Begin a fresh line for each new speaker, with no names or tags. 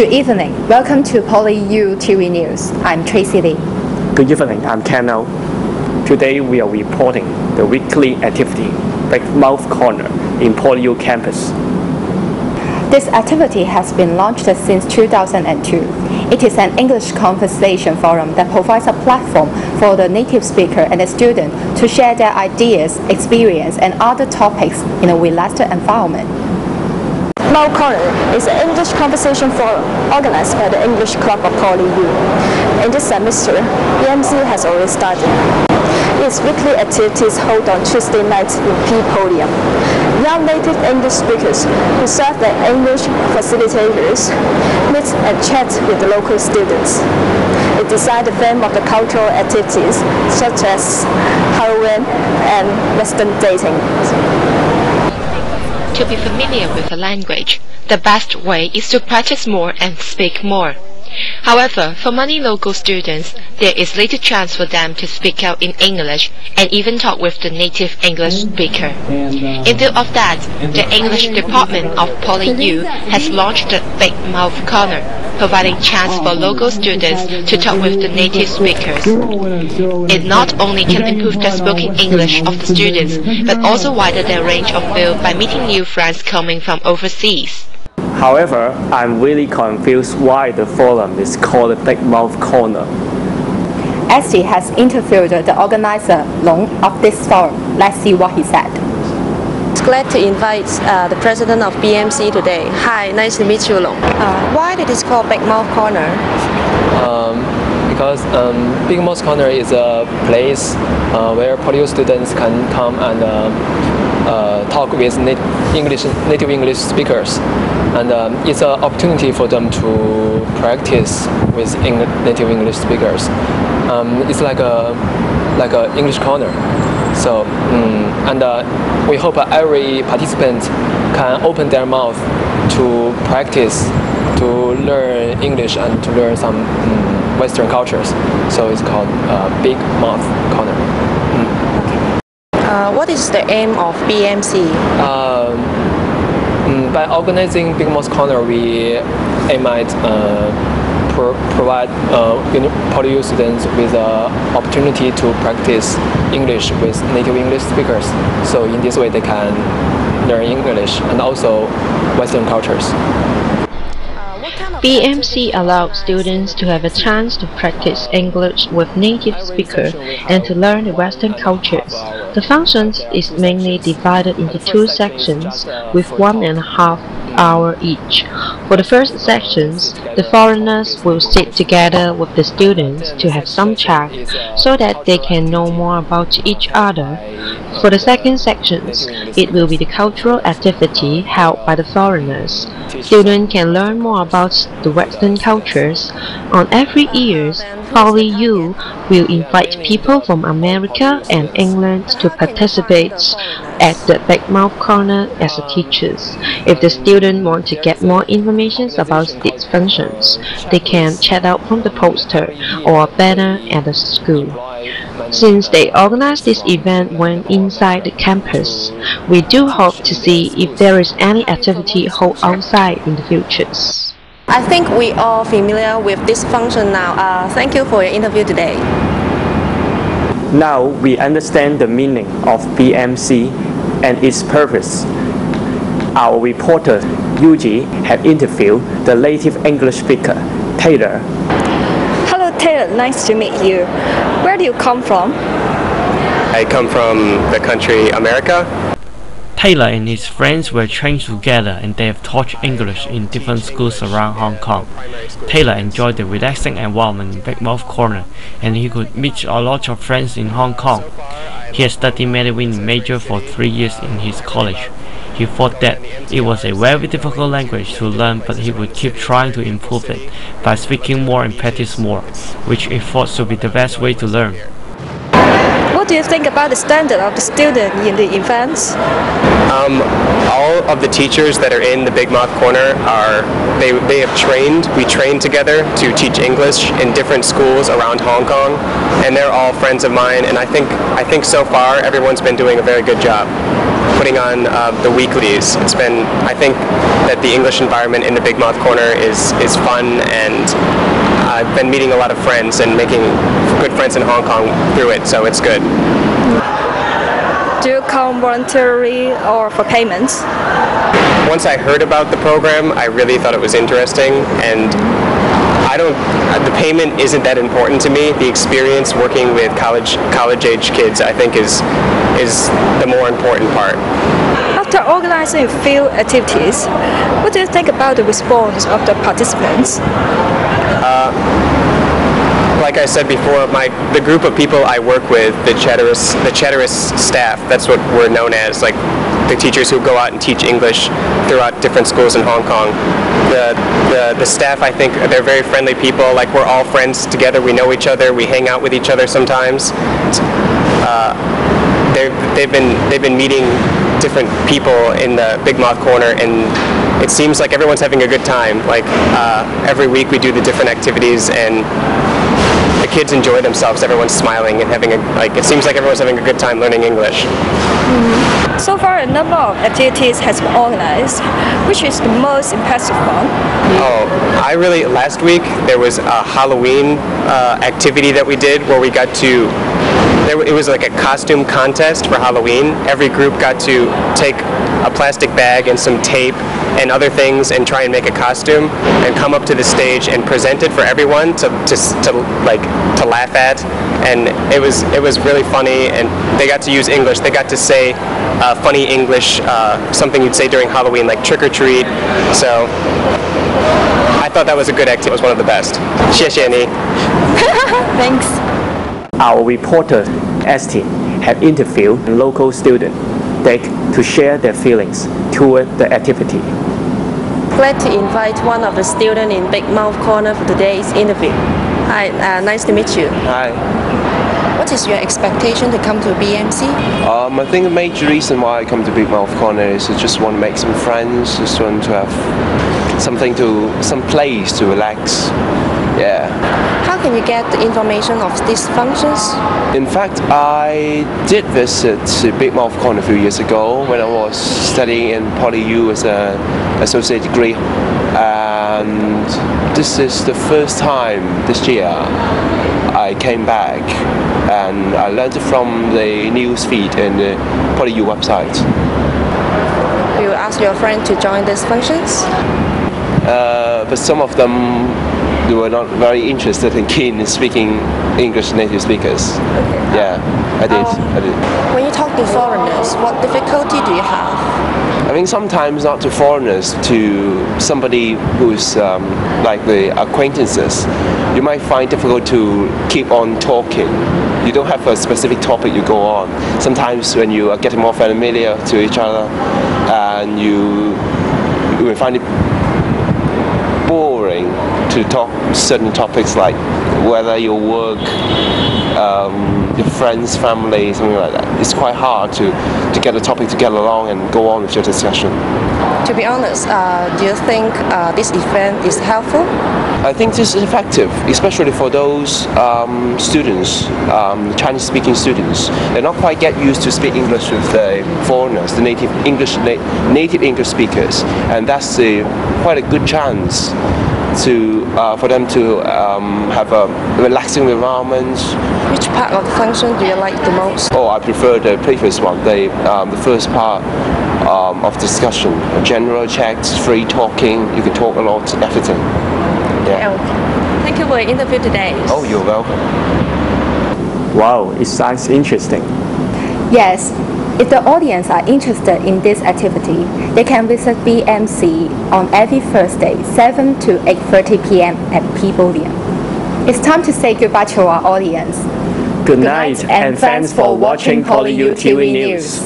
Good evening. Welcome to PolyU TV News. I'm Tracy Lee.
Good evening. I'm Kano. Today we are reporting the weekly activity, Big Mouth Corner, in PolyU campus.
This activity has been launched since 2002. It is an English conversation forum that provides a platform for the native speaker and the student to share their ideas, experience, and other topics in a relaxed environment.
Mouth Corner is an English conversation forum organized by the English Club of PolyU. In this semester, BMC has already started. Its weekly activities hold on Tuesday nights in P Podium. Young native English speakers who serve as English facilitators meet and chat with the local students. It decides the theme of the cultural activities such as Halloween and Western dating.
To be familiar with a language, the best way is to practice more and speak more. However, for many local students, there is little chance for them to speak out in English and even talk with the native English speaker. In view of that, the English department of PolyU has launched the Big Mouth Corner, providing chance for local students to talk with the native speakers. It not only can improve the spoken English of the students, but also widen their range of view by meeting new friends coming from overseas.
However, I'm really confused why the forum is called Big Mouth Corner.
Estee has interviewed the organizer, Wong, of this forum. Let's see what he said.
It's glad to invite the president of BMC today. Hi, nice to meet you, Long. Why did it called Big Mouth Corner?
Because Big Mouth Corner is a place where PolyU students can come and talk with native English speakers, and it's an opportunity for them to practice with native English speakers. It's like a English corner. So and we hope every participant can open their mouth to practice, to learn English and to learn some Western cultures. So it's called Big Mouth Corner.
What is the aim of BMC?
By organizing Big Mouth Corner, we aim at provide PolyU students with an opportunity to practice English with native English speakers. So in this way, they can learn English and also Western cultures.
BMC allows students to have a chance to practice English with native speakers and to learn the Western cultures. The functions is mainly divided into two sections with 1.5 hours each. For the first sections, the foreigners will sit together with the students to have some chat so that they can know more about each other. For the second sections, it will be the cultural activity held by the foreigners. Students can learn more about the Western cultures. On every year, PolyU will invite people from America and England to participate at the Big Mouth Corner as teachers. If the students want to get more information about these functions, they can check out from the poster or banner at the school. Since they organize this event when inside the campus, we do hope to see if there is any activity held outside in the future.
I think we are familiar with this function now. Thank you for your interview today.
Now we understand the meaning of BMC and its purpose. Our reporter, Yuji, had interviewed the native English speaker, Taylor.
Hello Taylor, nice to meet you. Where do you come from?
I come from the country America.
Taylor and his friends were trained together and they have taught English in different schools around Hong Kong. Taylor enjoyed the relaxing environment in Big Mouth Corner and he could meet a lot of friends in Hong Kong. He had studied Mandarin major for 3 years in his college. He thought that it was a very difficult language to learn, but he would keep trying to improve it by speaking more and practice more, which he thought should be the best way to learn.
What do you think about the standard of the student in the events?
All of the teachers that are in the Big Mouth Corner they have trained. We trained together to teach English in different schools around Hong Kong, and they're all friends of mine. And I think so far everyone's been doing a very good job putting on the weeklies. I think that the English environment in the Big Mouth Corner is fun, and I've been meeting a lot of friends and making good friends in Hong Kong through it, so it's good.
Do you come voluntarily or for payments?
Once I heard about the program, I really thought it was interesting, and the payment isn't that important to me. The experience working with college-age kids, I think, is the more important part.
After organizing field activities, what do you think about the response of the participants?
Like I said before, the group of people I work with, the Chatteris staff, that's what we're known as, like the teachers who go out and teach English throughout different schools in Hong Kong. The staff, I think, they're very friendly people. Like, we're all friends together. We know each other. We hang out with each other sometimes. They've been meeting different people in the Big Mouth Corner, and it seems like everyone's having a good time. Like, every week we do the different activities, and the kids enjoy themselves. Everyone's smiling and it seems like everyone's having a good time learning English.
So far, a number of activities has been organized. Which is the most impressive one?
Last week there was a Halloween activity that we did where we got to, it was like a costume contest for Halloween. Every group got to take a plastic bag and some tape and other things and try and make a costume and come up to the stage and present it for everyone to laugh at. And it was really funny, and they got to use English. They got to say funny English, something you'd say during Halloween, like trick or treat. So I thought that was a good activity. It was one of the best. 谢谢你.
Thanks.
Our reporter, Estee, have interviewed a local student, Dick, to share their feelings toward the activity.
Glad to invite one of the students in Big Mouth Corner for today's interview. Hi, nice to meet you.
Hi.
What is your expectation to come to BMC?
I think the major reason why I come to Big Mouth Corner is I just want to make some friends, just want to have some place to relax. Yeah.
How can you get the information of these functions?
In fact, I did visit Big Mouth Corner a few years ago when I was studying in Poly U as an associate degree. And this is the first time this year I came back, and I learned from the news feed and the Poly U website.
You ask your friend to join these functions?
But some of them were not very interested and keen in speaking English native speakers.
Okay.
Yeah, I did.
When you talk to foreigners, what difficulty do you have?
I think sometimes not to foreigners, to somebody who's like the acquaintances, you might find difficult to keep on talking. You don't have a specific topic you go on. Sometimes when you are getting more familiar to each other, and you will find it boring to talk certain topics like whether your work, your friends, family, something like that. It's quite hard to get a topic to get along and go on with your discussion.
To be honest, do you think this event is helpful?
I think this is effective, especially for those students, Chinese-speaking students. They're not quite get used to speak English with the foreigners, the native English speakers, and that's quite a good chance for them to have a relaxing environment.
Which part of the function do you like the most?
Oh, I prefer the previous one, the first part of discussion. General chats, free talking, you can talk a lot, everything. Yeah.
Thank you for your interview today.
Oh, you're welcome.
Wow, it sounds interesting.
Yes, if the audience are interested in this activity, they can visit BMC on every Thursday, 7 to 8:30 p.m. at Pavilion. It's time to say goodbye to our audience.
Good night, and thanks for watching Poly U TV News.